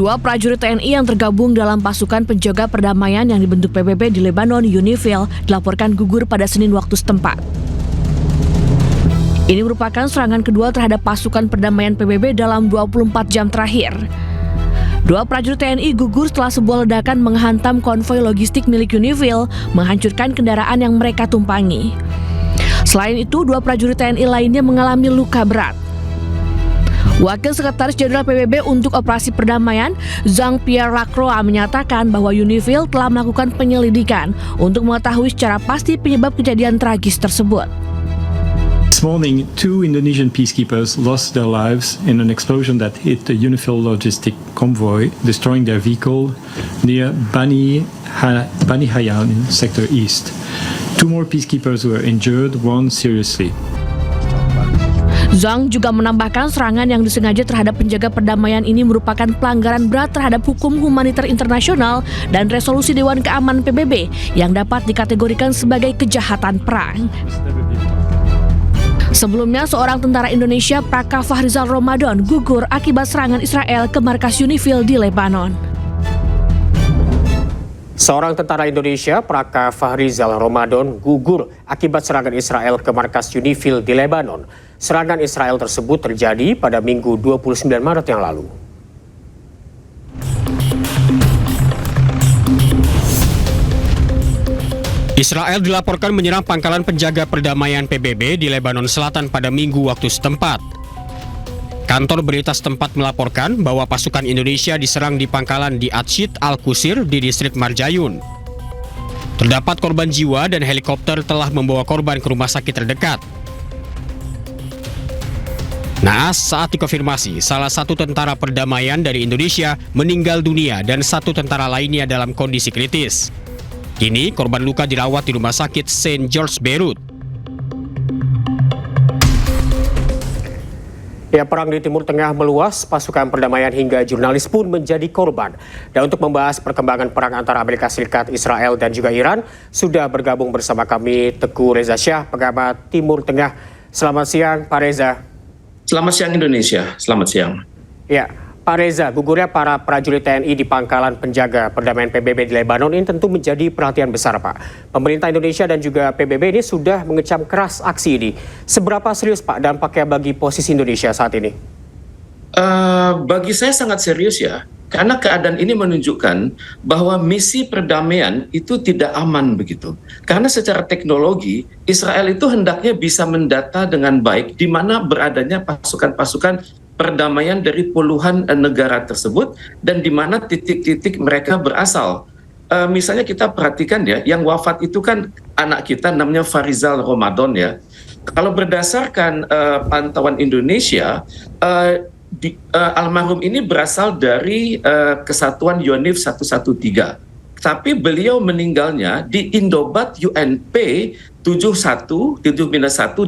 Dua prajurit TNI yang tergabung dalam pasukan penjaga perdamaian yang dibentuk PBB di Lebanon, UNIFIL, dilaporkan gugur pada Senin waktu setempat. Ini merupakan serangan kedua terhadap pasukan perdamaian PBB dalam 24 jam terakhir. Dua prajurit TNI gugur setelah sebuah ledakan menghantam konvoi logistik milik UNIFIL, menghancurkan kendaraan yang mereka tumpangi. Selain itu, dua prajurit TNI lainnya mengalami luka berat. Wakil Sekretaris Jenderal PBB untuk Operasi Perdamaian, Jean-Pierre Lacroix, menyatakan bahwa UNIFIL telah melakukan penyelidikan untuk mengetahui secara pasti penyebab kejadian tragis tersebut. This morning, 2 Indonesian peacekeepers lost their lives in an explosion that hit the UNIFIL logistic convoy, destroying their vehicle near Bani Hayan in Sector East. 2 more peacekeepers were injured, one seriously. Zhang juga menambahkan serangan yang disengaja terhadap penjaga perdamaian ini merupakan pelanggaran berat terhadap hukum humaniter internasional dan resolusi Dewan Keamanan PBB yang dapat dikategorikan sebagai kejahatan perang. Sebelumnya, seorang tentara Indonesia, Praka Fahrizal Ramadan, gugur akibat serangan Israel ke markas UNIFIL di Lebanon. Seorang tentara Indonesia, Praka Fahrizal Ramadan, gugur akibat serangan Israel ke markas UNIFIL di Lebanon. Serangan Israel tersebut terjadi pada Minggu 29 Maret yang lalu. Israel dilaporkan menyerang pangkalan penjaga perdamaian PBB di Lebanon Selatan pada Minggu waktu setempat. Kantor berita setempat melaporkan bahwa pasukan Indonesia diserang di pangkalan di Atshid Al-Qusir di distrik Marjayun. Terdapat korban jiwa dan helikopter telah membawa korban ke rumah sakit terdekat. Naas, saat dikonfirmasi, salah satu tentara perdamaian dari Indonesia meninggal dunia dan satu tentara lainnya dalam kondisi kritis. Kini, korban luka dirawat di Rumah Sakit St. George Beirut. Ya, perang di Timur Tengah meluas, pasukan perdamaian hingga jurnalis pun menjadi korban. Dan untuk membahas perkembangan perang antara Amerika Serikat, Israel, dan juga Iran, sudah bergabung bersama kami Teguh Reza Syah, pengamat Timur Tengah. Selamat siang, Pak Reza. Selamat siang Indonesia, selamat siang. Ya, Pak Reza, gugurnya para prajurit TNI di pangkalan penjaga perdamaian PBB di Lebanon ini tentu menjadi perhatian besar, Pak. Pemerintah Indonesia dan juga PBB ini sudah mengecam keras aksi ini. Seberapa serius, Pak, dampaknya bagi posisi Indonesia saat ini? Bagi saya sangat serius ya, karena keadaan ini menunjukkan bahwa misi perdamaian itu tidak aman begitu. Karena secara teknologi, Israel itu hendaknya bisa mendata dengan baik di mana beradanya pasukan-pasukan perdamaian dari puluhan negara tersebut dan di mana titik-titik mereka berasal. Misalnya kita perhatikan ya, yang wafat itu kan anak kita namanya Fahrizal Ramadan ya. Kalau berdasarkan pantauan Indonesia, almarhum ini berasal dari Kesatuan Yonif 113. Tapi beliau meninggalnya di Indobat UNP 71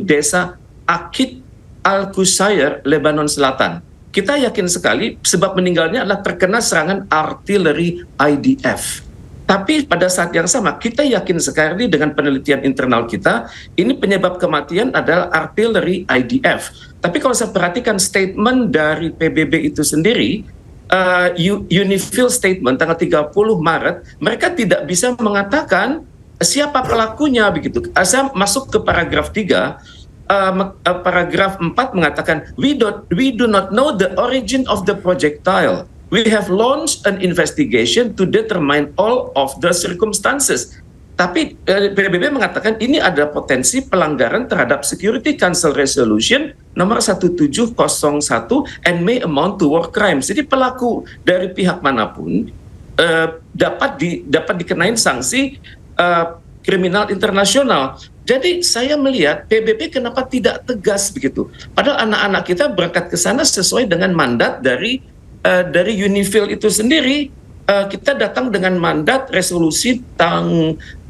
Desa Akid Al-Qusayr, Lebanon Selatan. Kita yakin sekali sebab meninggalnya adalah terkena serangan artileri IDF. Tapi pada saat yang sama kita yakin sekali dengan penelitian internal kita, ini penyebab kematian adalah artileri IDF. Tapi kalau saya perhatikan statement dari PBB itu sendiri, UNIFIL statement tanggal 30 Maret, mereka tidak bisa mengatakan siapa pelakunya begitu. Saya masuk ke paragraf 3, paragraf 4 mengatakan, we do not know the origin of the projectile. We have launched an investigation to determine all of the circumstances. Tapi PBB mengatakan ini ada potensi pelanggaran terhadap Security Council Resolution nomor 1701 and may amount to war crimes. Jadi pelaku dari pihak manapun dapat dikenain sanksi kriminal internasional. Jadi saya melihat PBB kenapa tidak tegas begitu. Padahal anak-anak kita berangkat ke sana sesuai dengan mandat dari UNIFIL itu sendiri. Kita datang dengan mandat resolusi 1701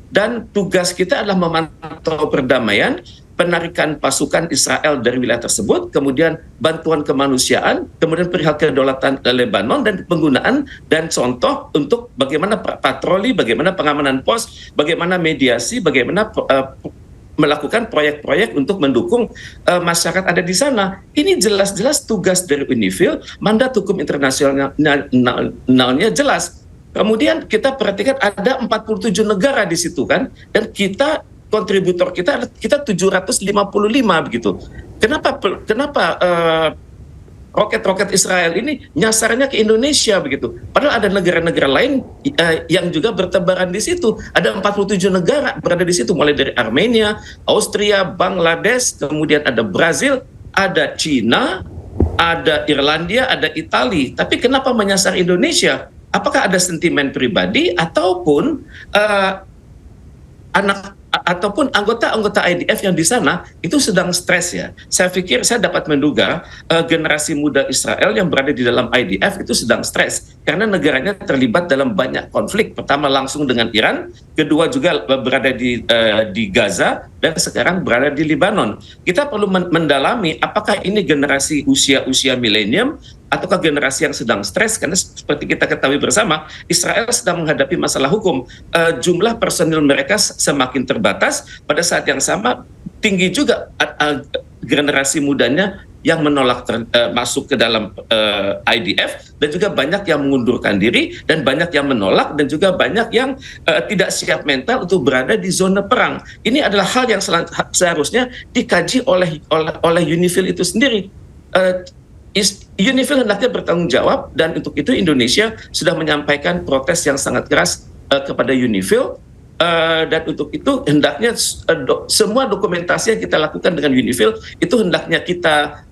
dan tugas kita adalah memantau perdamaian, penarikan pasukan Israel dari wilayah tersebut, kemudian bantuan kemanusiaan, kemudian perihal kedaulatan Lebanon dan penggunaan dan contoh untuk bagaimana patroli, bagaimana pengamanan pos, bagaimana mediasi, bagaimana melakukan proyek-proyek untuk mendukung masyarakat ada di sana. Ini jelas-jelas tugas dari UNIFIL, mandat hukum internasionalnya jelas. Kemudian kita perhatikan ada 47 negara di situ kan, dan kontributor kita 755 begitu. Kenapa roket-roket Israel ini nyasarnya ke Indonesia begitu? Padahal ada negara-negara lain yang juga bertebaran di situ. Ada 47 negara berada di situ, mulai dari Armenia, Austria, Bangladesh, kemudian ada Brazil, ada Cina, ada Irlandia, ada Italia. Tapi kenapa menyasar Indonesia? Apakah ada sentimen pribadi ataupun anggota-anggota IDF yang di sana itu sedang stres ya. Saya pikir, saya dapat menduga generasi muda Israel yang berada di dalam IDF itu sedang stres karena negaranya terlibat dalam banyak konflik. Pertama langsung dengan Iran, kedua juga berada di Gaza, dan sekarang berada di Lebanon. Kita perlu mendalami apakah ini generasi usia milenium ataukah generasi yang sedang stres, karena seperti kita ketahui bersama, Israel sedang menghadapi masalah hukum. Jumlah personil mereka semakin terbatas, pada saat yang sama tinggi juga generasi mudanya yang menolak masuk ke dalam IDF, dan juga banyak yang mengundurkan diri, dan banyak yang menolak, dan juga banyak yang tidak siap mental untuk berada di zona perang. Ini adalah hal yang seharusnya dikaji oleh UNIFIL itu sendiri. UNIFIL hendaknya bertanggung jawab, dan untuk itu Indonesia sudah menyampaikan protes yang sangat keras kepada UNIFIL, dan untuk itu hendaknya semua dokumentasi yang kita lakukan dengan UNIFIL itu hendaknya kita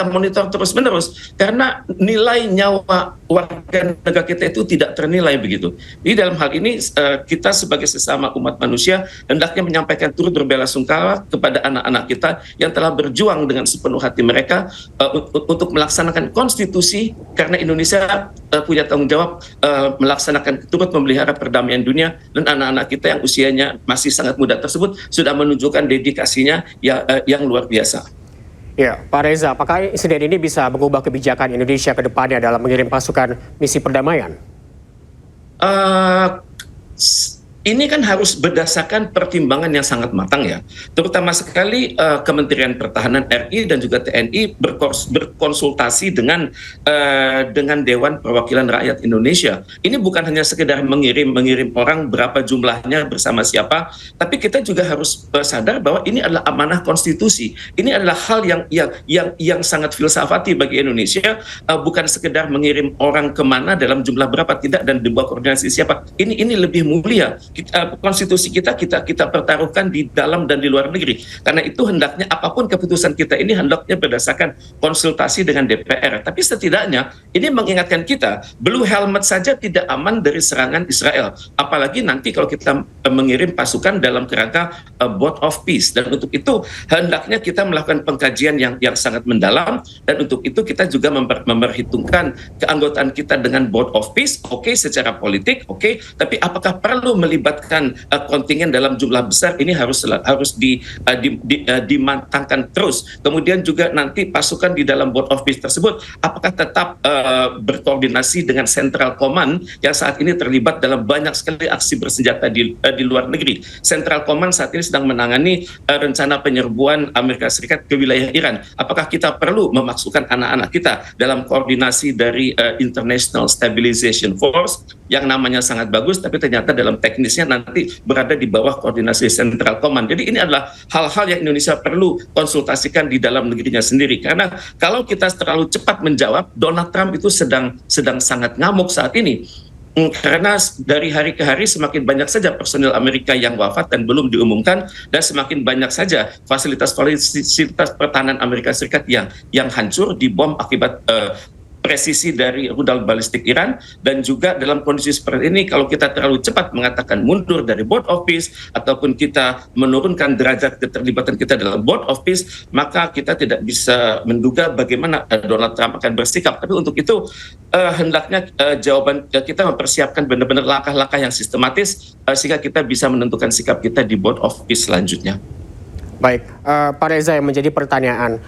monitor terus-menerus, karena nilai nyawa warga negara kita itu tidak ternilai begitu. Jadi dalam hal ini kita sebagai sesama umat manusia hendaknya menyampaikan turut berbelasungkawa kepada anak-anak kita yang telah berjuang dengan sepenuh hati mereka untuk melaksanakan konstitusi, karena Indonesia punya tanggung jawab melaksanakan turut memelihara perdamaian dunia, dan anak-anak kita yang usianya masih sangat muda tersebut sudah menunjukkan dedikasinya yang luar biasa. Ya, Pak Reza, apakah insiden ini bisa mengubah kebijakan Indonesia ke depannya dalam mengirim pasukan misi perdamaian? Ini kan harus berdasarkan pertimbangan yang sangat matang ya. Terutama sekali Kementerian Pertahanan RI dan juga TNI berkonsultasi dengan Dewan Perwakilan Rakyat Indonesia. Ini bukan hanya sekedar mengirim orang berapa jumlahnya bersama siapa, tapi kita juga harus sadar bahwa ini adalah amanah konstitusi. Ini adalah hal yang sangat filsafati bagi Indonesia, bukan sekedar mengirim orang kemana dalam jumlah berapa, tidak, dan dibuat koordinasi siapa. Ini lebih mulia. Konstitusi kita pertaruhkan di dalam dan di luar negeri. Karena itu hendaknya apapun keputusan kita ini hendaknya berdasarkan konsultasi dengan DPR. Tapi setidaknya ini mengingatkan kita, Blue Helmet saja tidak aman dari serangan Israel. Apalagi nanti kalau kita mengirim pasukan dalam kerangka Board of Peace. Dan untuk itu hendaknya kita melakukan pengkajian yang sangat mendalam. Dan untuk itu kita juga memperhitungkan keanggotaan kita dengan Board of Peace. Oke, secara politik, oke. Tapi apakah perlu melibatkan kontingen dalam jumlah besar? Ini harus dimatangkan terus. Kemudian juga nanti pasukan di dalam Board of Peace tersebut apakah tetap berkoordinasi dengan Central Command yang saat ini terlibat dalam banyak sekali aksi bersenjata di luar negeri. Central Command saat ini sedang menangani rencana penyerbuan Amerika Serikat ke wilayah Iran. Apakah kita perlu memasukkan anak-anak kita dalam koordinasi dari International Stabilization Force yang namanya sangat bagus, tapi ternyata dalam teknisnya nanti berada di bawah koordinasi Central Command. Jadi ini adalah hal-hal yang Indonesia perlu konsultasikan di dalam negerinya sendiri. Karena kalau kita terlalu cepat menjawab, Donald Trump itu sedang sangat ngamuk saat ini. Karena dari hari ke hari semakin banyak saja personil Amerika yang wafat dan belum diumumkan, dan semakin banyak saja fasilitas pertahanan Amerika Serikat yang hancur, dibom akibat presisi dari rudal balistik Iran. Dan juga dalam kondisi seperti ini, kalau kita terlalu cepat mengatakan mundur dari Board of Peace ataupun kita menurunkan derajat keterlibatan kita dalam Board of Peace, maka kita tidak bisa menduga bagaimana Donald Trump akan bersikap. Tapi untuk itu hendaknya jawaban kita mempersiapkan benar-benar langkah-langkah yang sistematis sehingga kita bisa menentukan sikap kita di Board of Peace selanjutnya. Baik, Pak Reza, yang menjadi pertanyaan,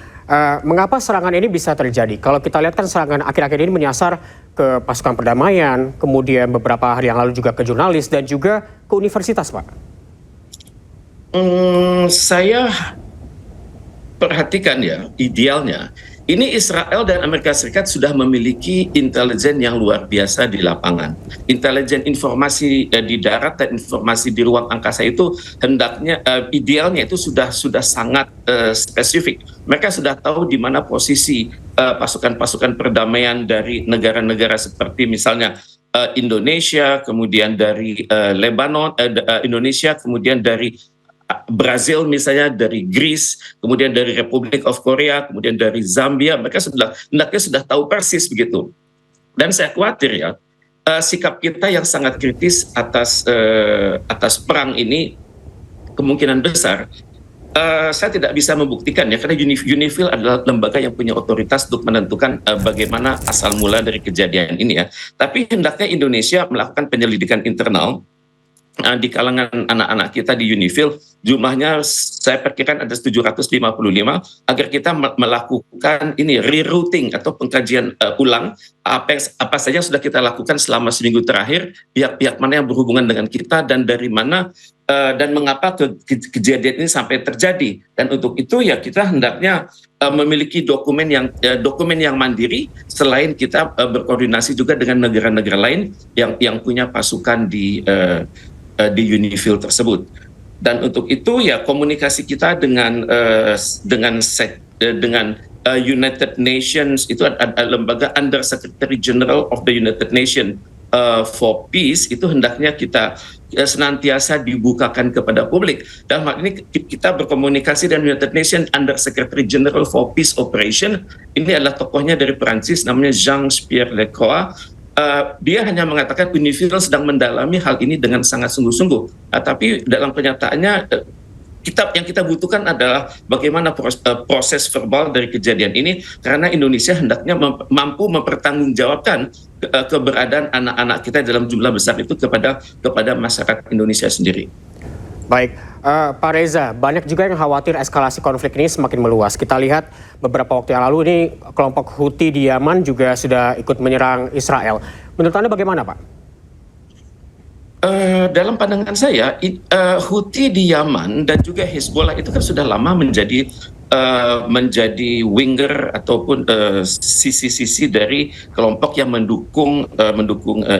mengapa serangan ini bisa terjadi? Kalau kita lihat kan serangan akhir-akhir ini menyasar ke pasukan perdamaian, kemudian beberapa hari yang lalu juga ke jurnalis dan juga ke universitas, Pak. Saya perhatikan ya, idealnya ini Israel dan Amerika Serikat sudah memiliki intelijen yang luar biasa di lapangan. Intelijen informasi di darat dan informasi di ruang angkasa itu hendaknya idealnya itu sudah sangat spesifik. Mereka sudah tahu di mana posisi pasukan-pasukan perdamaian dari negara-negara seperti misalnya Indonesia, kemudian dari Lebanon, Indonesia, kemudian dari Brazil misalnya, dari Greece, kemudian dari Republic of Korea, kemudian dari Zambia, mereka hendaknya sudah tahu persis begitu. Dan saya khawatir ya, sikap kita yang sangat kritis atas perang ini kemungkinan besar saya tidak bisa membuktikan ya, karena UNIFIL adalah lembaga yang punya otoritas untuk menentukan bagaimana asal mula dari kejadian ini ya. Tapi hendaknya Indonesia melakukan penyelidikan internal di kalangan anak-anak kita di UNIFIL, jumlahnya saya perkirakan ada 755, agar kita melakukan ini rerouting atau pengkajian ulang apa saja yang sudah kita lakukan selama seminggu terakhir, pihak-pihak mana yang berhubungan dengan kita dan dari mana dan mengapa kejadian ini sampai terjadi. Dan untuk itu ya kita hendaknya memiliki dokumen yang mandiri, selain kita berkoordinasi juga dengan negara-negara lain yang punya pasukan di UNIFIL tersebut. Dan untuk itu ya komunikasi kita dengan United Nations, itu ada lembaga Under Secretary General of the United Nations for Peace, itu hendaknya kita senantiasa dibukakan kepada publik. Dalam hal ini kita berkomunikasi dengan United Nations Under Secretary General for Peace Operation. Ini adalah tokohnya dari Perancis, namanya Jean-Pierre Lecroix. Dia hanya mengatakan UNIFIL sedang mendalami hal ini dengan sangat sungguh-sungguh. Tapi dalam kenyataannya yang kita butuhkan adalah bagaimana proses verbal dari kejadian ini, karena Indonesia hendaknya mampu mempertanggungjawabkan keberadaan anak-anak kita dalam jumlah besar itu kepada masyarakat Indonesia sendiri. Baik, Pak Reza, banyak juga yang khawatir eskalasi konflik ini semakin meluas. Kita lihat beberapa waktu yang lalu ini kelompok Houthi di Yaman juga sudah ikut menyerang Israel. Menurut Anda bagaimana, Pak? Dalam pandangan saya, Houthi di Yaman dan juga Hezbollah itu kan sudah lama menjadi winger ataupun sisi-sisi dari kelompok yang mendukung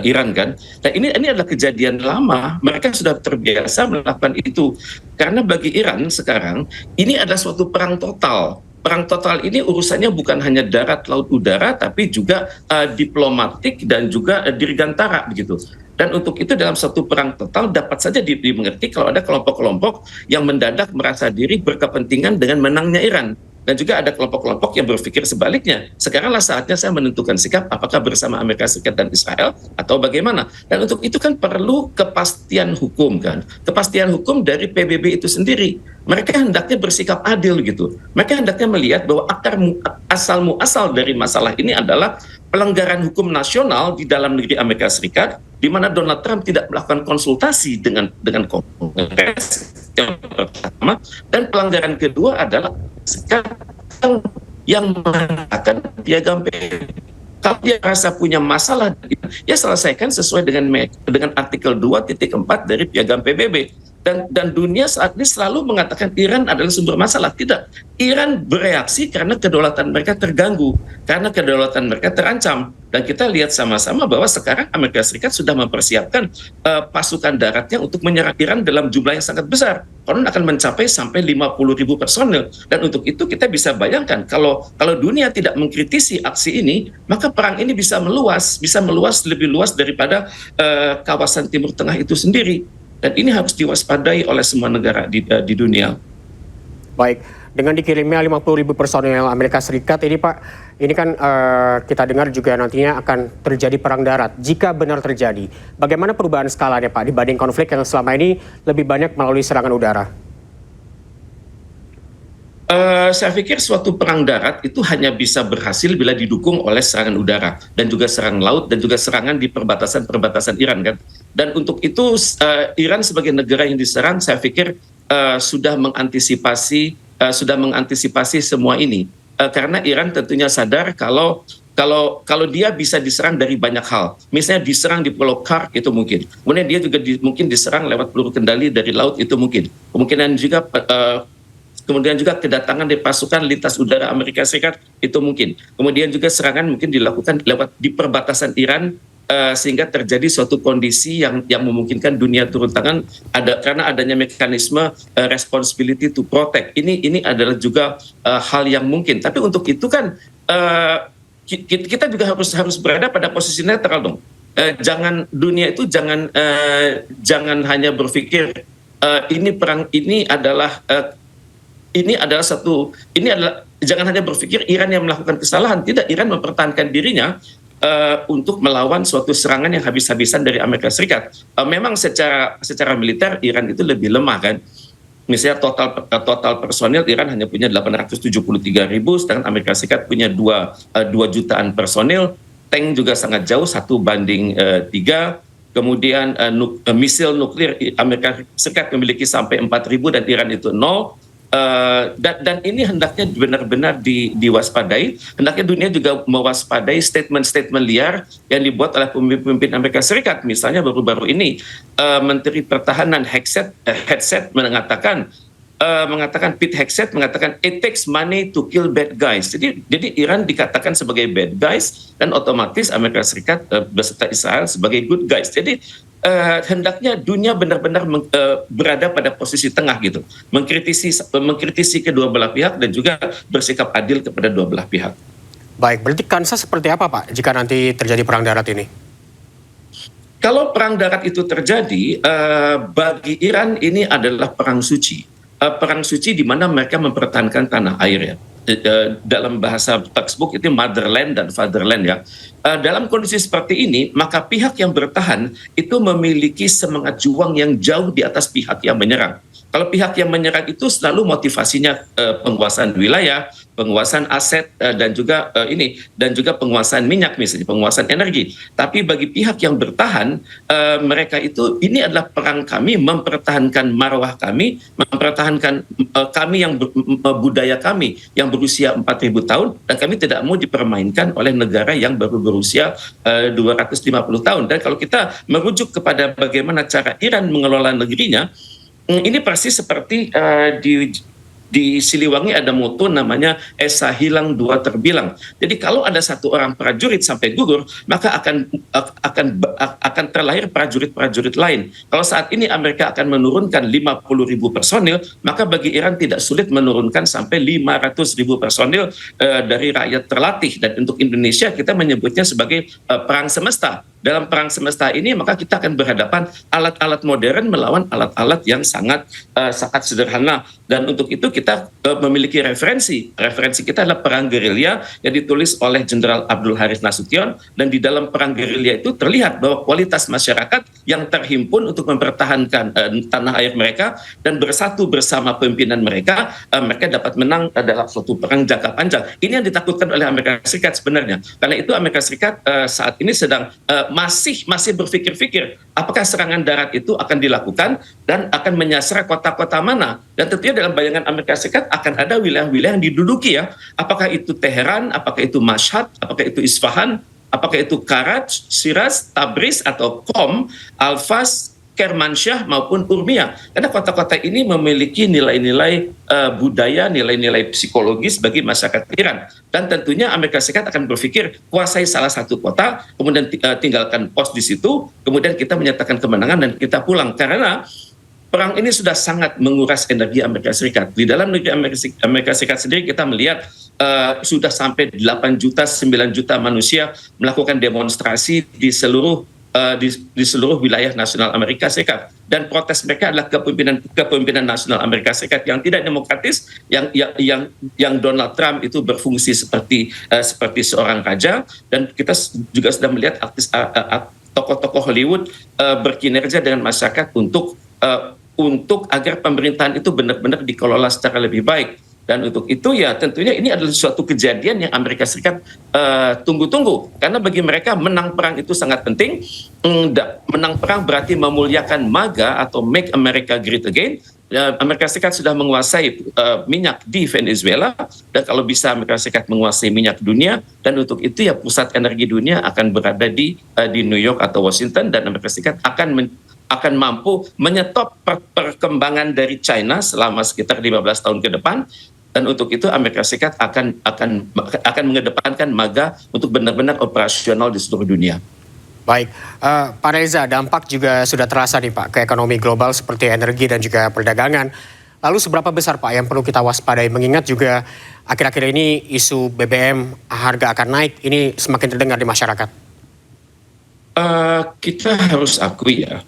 Iran kan. Dan ini adalah kejadian lama. Mereka sudah terbiasa melakukan itu. Karena bagi Iran sekarang ini adalah suatu perang total. Perang total ini urusannya bukan hanya darat, laut, udara, tapi juga diplomatik dan juga dirgantara begitu. Dan untuk itu dalam satu perang total dapat saja dimengerti kalau ada kelompok-kelompok yang mendadak merasa diri berkepentingan dengan menangnya Iran. Dan juga ada kelompok-kelompok yang berpikir sebaliknya. Sekaranglah saatnya saya menentukan sikap apakah bersama Amerika Serikat dan Israel atau bagaimana. Dan untuk itu kan perlu kepastian hukum kan. Kepastian hukum dari PBB itu sendiri. Mereka hendaknya bersikap adil gitu. Mereka hendaknya melihat bahwa asal dari masalah ini adalah pelanggaran hukum nasional di dalam negeri Amerika Serikat, di mana Donald Trump tidak melakukan konsultasi dengan Kongres yang pertama, dan pelanggaran kedua adalah sekarang yang mengatakan piagam PBB. Kalau dia merasa punya masalah, ya selesaikan sesuai dengan artikel 2.4 dari piagam PBB. Dan dunia saat ini selalu mengatakan Iran adalah sumber masalah. Tidak. Iran bereaksi karena kedaulatan mereka terganggu, karena kedaulatan mereka terancam. Dan kita lihat sama-sama bahwa sekarang Amerika Serikat sudah mempersiapkan pasukan daratnya untuk menyerang Iran dalam jumlah yang sangat besar. Konon akan mencapai sampai 50.000 personil. Dan untuk itu kita bisa bayangkan kalau dunia tidak mengkritisi aksi ini, maka perang ini bisa meluas lebih luas daripada kawasan Timur Tengah itu sendiri. Dan ini harus diwaspadai oleh semua negara di dunia. Baik, dengan dikirimnya 50.000 personel Amerika Serikat ini Pak, ini kan kita dengar juga nantinya akan terjadi perang darat. Jika benar terjadi, bagaimana perubahan skalanya Pak dibanding konflik yang selama ini lebih banyak melalui serangan udara? Saya pikir suatu perang darat itu hanya bisa berhasil bila didukung oleh serangan udara dan juga serangan laut dan juga serangan di perbatasan Iran kan. Dan untuk itu Iran sebagai negara yang diserang, saya pikir sudah mengantisipasi semua ini. Karena Iran tentunya sadar kalau Kalau dia bisa diserang dari banyak hal, misalnya diserang di Pulau Kark itu mungkin, kemudian dia juga mungkin diserang lewat peluru kendali dari laut itu mungkin, kemudian juga kedatangan dari pasukan lintas udara Amerika Serikat itu mungkin, kemudian juga serangan mungkin dilakukan lewat di perbatasan Iran, sehingga terjadi suatu kondisi yang memungkinkan dunia turun tangan karena adanya mekanisme responsibility to protect. Ini adalah juga hal yang mungkin. Tapi untuk itu kan kita juga harus berada pada posisi netral dong. Jangan dunia itu jangan hanya berpikir jangan hanya berpikir Iran yang melakukan kesalahan. Tidak, Iran mempertahankan dirinya untuk melawan suatu serangan yang habis-habisan dari Amerika Serikat. Memang secara militer Iran itu lebih lemah kan. Misalnya total personil Iran hanya punya 873.000, sedangkan Amerika Serikat punya 2 jutaan personil. Tank juga sangat jauh, 1:3. Kemudian misil nuklir Amerika Serikat memiliki sampai 4.000 dan Iran itu 0. Dan ini hendaknya benar-benar diwaspadai. Hendaknya dunia juga mewaspadai statement-statement liar yang dibuat oleh pemimpin Amerika Serikat. Misalnya baru-baru ini Menteri Pertahanan Pete Hegseth mengatakan it takes money to kill bad guys. Jadi Iran dikatakan sebagai bad guys dan otomatis Amerika Serikat beserta Israel sebagai good guys. Jadi hendaknya dunia benar-benar berada pada posisi tengah gitu, mengkritisi kedua belah pihak dan juga bersikap adil kepada dua belah pihak. Baik, berarti Kansas seperti apa Pak jika nanti terjadi perang darat ini? Kalau perang darat itu terjadi, bagi Iran ini adalah perang suci. Perang suci di mana mereka mempertahankan tanah air ya. Dalam bahasa textbook itu motherland dan fatherland ya. Dalam kondisi seperti ini, maka pihak yang bertahan itu memiliki semangat juang yang jauh di atas pihak yang menyerang. Kalau pihak yang menyerang itu selalu motivasinya penguasaan wilayah, penguasaan aset dan juga penguasaan minyak misalnya, penguasaan energi. Tapi bagi pihak yang bertahan, mereka itu ini adalah perang kami mempertahankan marwah kami, mempertahankan kami yang budaya kami yang berusia 4.000 tahun dan kami tidak mau dipermainkan oleh negara yang baru berusia 250 tahun. Dan kalau kita merujuk kepada bagaimana cara Iran mengelola negerinya, ini persis seperti di Siliwangi ada moto namanya Esa hilang dua terbilang. Jadi kalau ada satu orang prajurit sampai gugur, maka akan terlahir prajurit-prajurit lain. Kalau saat ini Amerika akan menurunkan 50.000 personil, maka bagi Iran tidak sulit menurunkan sampai 500.000 personil dari rakyat terlatih. Dan untuk Indonesia kita menyebutnya sebagai perang semesta. Dalam perang semesta ini maka kita akan berhadapan alat-alat modern melawan alat-alat yang sangat sederhana. Dan untuk itu kita memiliki referensi. Referensi kita adalah perang gerilya yang ditulis oleh Jenderal Abdul Harith Nasution. Dan di dalam perang gerilya itu terlihat bahwa kualitas masyarakat yang terhimpun untuk mempertahankan tanah air mereka dan bersatu bersama pimpinan mereka, mereka dapat menang dalam suatu perang jangka panjang. Ini yang ditakutkan oleh Amerika Serikat sebenarnya. Karena itu Amerika Serikat saat ini sedang masih berpikir-pikir apakah serangan darat itu akan dilakukan dan akan menyasar kota-kota mana. Dan tentunya dalam bayangan Amerika Serikat akan ada wilayah-wilayah yang diduduki ya. Apakah itu Teheran, apakah itu Mashhad, apakah itu Isfahan, apakah itu Karaj, Shiraz, Tabriz atau Qom, Al-Fas, Kermansyah maupun Urmia. Karena kota-kota ini memiliki nilai-nilai budaya, nilai-nilai psikologis bagi masyarakat Iran. Dan tentunya Amerika Serikat akan berpikir kuasai salah satu kota, kemudian tinggalkan pos di situ, kemudian kita menyatakan kemenangan dan kita pulang. Karena perang ini sudah sangat menguras energi Amerika Serikat. Di dalam negeri Amerika Serikat sendiri kita melihat sudah sampai 8 juta, 9 juta manusia melakukan demonstrasi di seluruh wilayah nasional Amerika Serikat, dan protes mereka adalah kepemimpinan nasional Amerika Serikat yang tidak demokratis, yang Donald Trump itu berfungsi seperti seorang raja. Dan kita juga sudah melihat tokoh-tokoh Hollywood berkinerja dengan masyarakat untuk agar pemerintahan itu benar-benar dikelola secara lebih baik. Dan untuk itu ya tentunya ini adalah suatu kejadian yang Amerika Serikat tunggu-tunggu. Karena bagi mereka menang perang itu sangat penting. Menang perang berarti memuliakan MAGA atau Make America Great Again. Amerika Serikat sudah menguasai minyak di Venezuela, dan kalau bisa Amerika Serikat menguasai minyak dunia, dan untuk itu ya pusat energi dunia akan berada di New York atau Washington, dan Amerika Serikat akan mampu menyetop perkembangan dari China selama sekitar 15 tahun ke depan. Dan untuk itu Amerika Serikat akan mengedepankan MAGA untuk benar-benar operasional di seluruh dunia. Baik, Pak Reza, dampak juga sudah terasa nih Pak ke ekonomi global seperti energi dan juga perdagangan. Lalu seberapa besar Pak yang perlu kita waspadai, mengingat juga akhir-akhir ini isu BBM harga akan naik, ini semakin terdengar di masyarakat. Kita harus akui ya,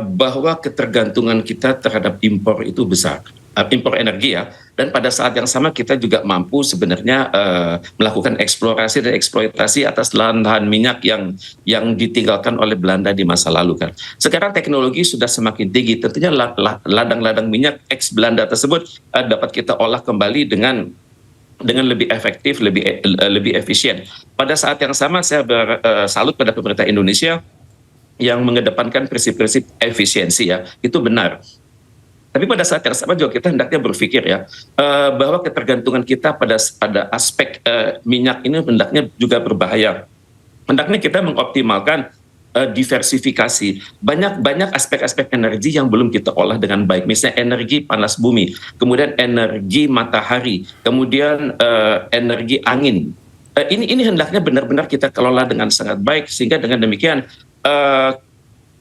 bahwa ketergantungan kita terhadap impor itu besar. Impor energi ya, dan pada saat yang sama kita juga mampu sebenarnya melakukan eksplorasi dan eksploitasi atas lahan-lahan minyak yang ditinggalkan oleh Belanda di masa lalu kan. Sekarang teknologi sudah semakin tinggi, tentunya ladang-ladang minyak ex Belanda tersebut dapat kita olah kembali dengan lebih efektif, lebih efisien. Pada saat yang sama saya bersalut pada pemerintah Indonesia yang mengedepankan prinsip-prinsip efisiensi ya, itu benar. Tapi pada saat yang sama juga kita hendaknya berpikir ya, bahwa ketergantungan kita pada aspek minyak ini hendaknya juga berbahaya. Hendaknya kita mengoptimalkan diversifikasi. Banyak aspek-aspek energi yang belum kita olah dengan baik. Misalnya energi panas bumi, kemudian energi matahari, kemudian energi angin. Ini hendaknya benar-benar kita kelola dengan sangat baik, sehingga dengan demikian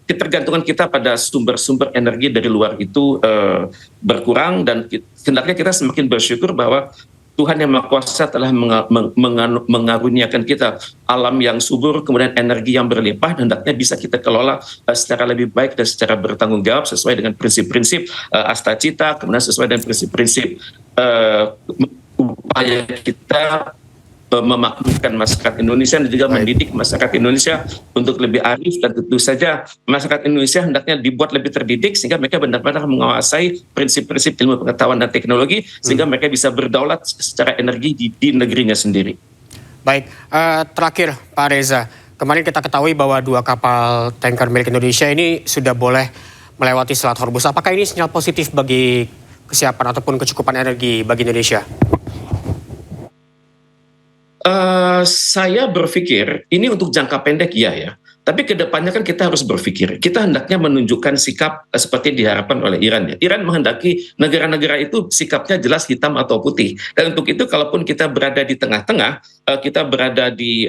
ketergantungan kita pada sumber-sumber energi dari luar itu berkurang, dan hendaknya kita semakin bersyukur bahwa Tuhan Yang Maha Kuasa telah mengaruniakan kita alam yang subur, kemudian energi yang berlimpah, dan hendaknya bisa kita kelola secara lebih baik dan secara bertanggung jawab sesuai dengan prinsip-prinsip Asta Cita, kemudian sesuai dengan prinsip-prinsip upaya kita memakmurkan masyarakat Indonesia dan juga mendidik masyarakat Indonesia untuk lebih arif, dan tentu saja masyarakat Indonesia hendaknya dibuat lebih terdidik sehingga mereka benar-benar menguasai prinsip-prinsip ilmu pengetahuan dan teknologi sehingga mereka bisa berdaulat secara energi di negerinya sendiri. Baik, terakhir Pak Reza, kemarin kita ketahui bahwa 2 kapal tanker milik Indonesia ini sudah boleh melewati Selat Hormuz. Apakah ini sinyal positif bagi kesiapan ataupun kecukupan energi bagi Indonesia? Saya berpikir ini untuk jangka pendek ya. Tapi kedepannya kan kita harus berpikir, kita hendaknya menunjukkan sikap seperti yang diharapkan oleh Iran ya. Iran menghendaki negara-negara itu sikapnya jelas hitam atau putih. Dan untuk itu kalaupun kita berada di tengah-tengah, kita berada di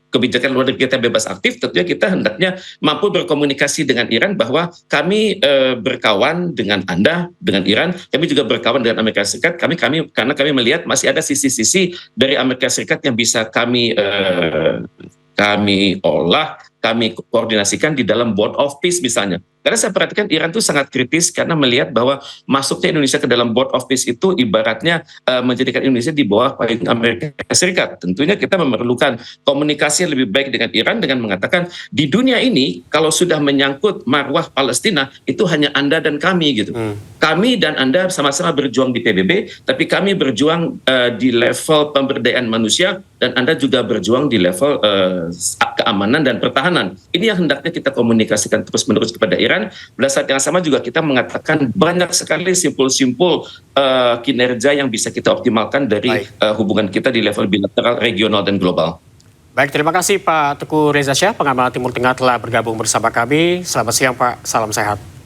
kebijakan luar negeri kita bebas aktif, tentunya kita hendaknya mampu berkomunikasi dengan Iran bahwa kami berkawan dengan Anda, dengan Iran, kami juga berkawan dengan Amerika Serikat, karena kami melihat masih ada sisi-sisi dari Amerika Serikat yang bisa kami olah, kami koordinasikan di dalam Board of Peace misalnya. Karena saya perhatikan Iran itu sangat kritis karena melihat bahwa masuknya Indonesia ke dalam Board of Peace itu ibaratnya menjadikan Indonesia di bawah payung Amerika Serikat. Tentunya kita memerlukan komunikasi yang lebih baik dengan Iran dengan mengatakan di dunia ini kalau sudah menyangkut marwah Palestina itu hanya Anda dan kami gitu. Kami dan Anda sama-sama berjuang di PBB, tapi kami berjuang di level pemberdayaan manusia dan Anda juga berjuang di level keamanan dan pertahanan. Ini yang hendaknya kita komunikasikan terus-menerus kepada Iran. Pada saat yang sama juga kita mengatakan banyak sekali simpul-simpul kinerja yang bisa kita optimalkan dari hubungan kita di level bilateral, regional, dan global. Baik, terima kasih Pak Teguh Reza Syah, pengamat Timur Tengah telah bergabung bersama kami. Selamat siang Pak, salam sehat.